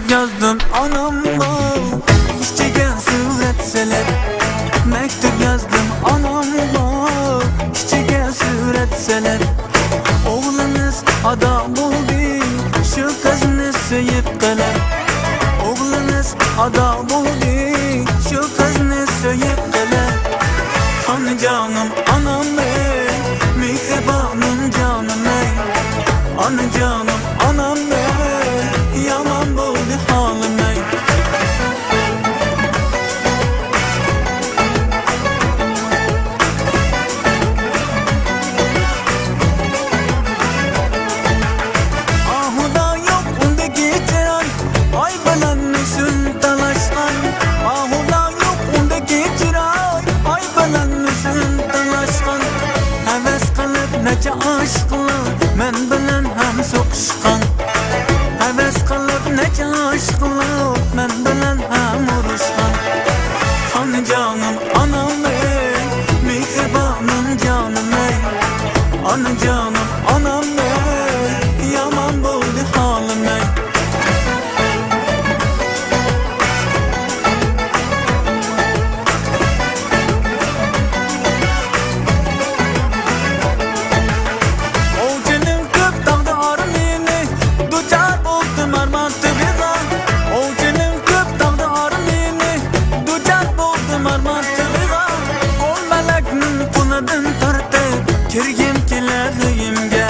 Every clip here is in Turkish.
Mektup yazdım anamla, çiçeğe süretseler. Mektup yazdım anamla, çiçeğe süretseler. Oğlunuz adam oldu, şu kızını söyüp kalar. Oğlunuz adam oldu, şu kızını söyüp kalar. Ana canım anam ey, mihribanım canım ey. Ana canım anam ey, yaman buldu halim ey. Ahuda yok undaki çıray, ay balanmışsın talaşkan. Ahuda yok undaki çıray, ay balanmışsın talaşkan. Heves kılıp nece aşklar, men bilen hem sokuşkan. Heves kılıp nece aşklar, men bilen hem uruşkan. Ana canım anam ey, mihribanım canım ey. Ana canım anam ey, yaman buldu halim ey. Ovcunun köp dağda armini, duçar buldum armantıgıza. Ovcunun köp dağda armini, duçar buldum armantıgıza. Ol meleknin kuludun tartıp, kirgim kiler uyumga.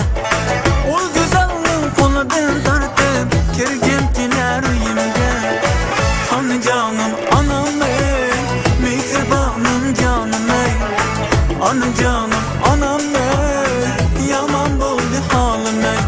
Ol güzelnin kuludun tartıp, kirgim kiler uyumga. Ana canım anam ey, mihribanım canım ey. Ana canım anam ey, yaman buldu halim ey.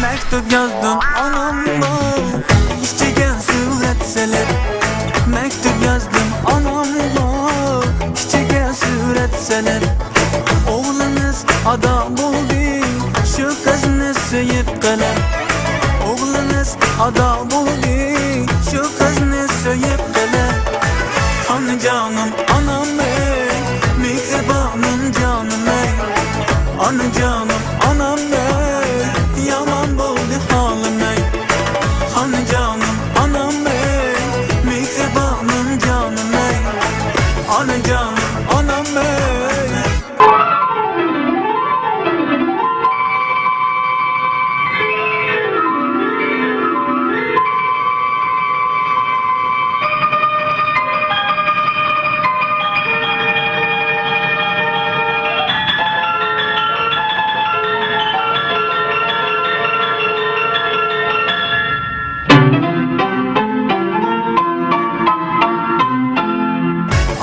Mektup yazdım anamla, çiçeğe süretseler. Mektup yazdım anamla, çiçeğe süretseler. Oğlunuz adam oldu, şu kızını söyüp kalar. Oğlunuz adam oldu, şu kızını söyüp kalar. Ana canım anam ey, mihribanım canım ey. Ana canım anam ey, yaman buldu halim ey. Ana canım anam ey, mihribanım canım ey. Ana canım anam ey.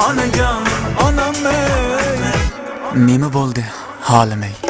Ana canım anam ey, nima bo'ldi halim ey.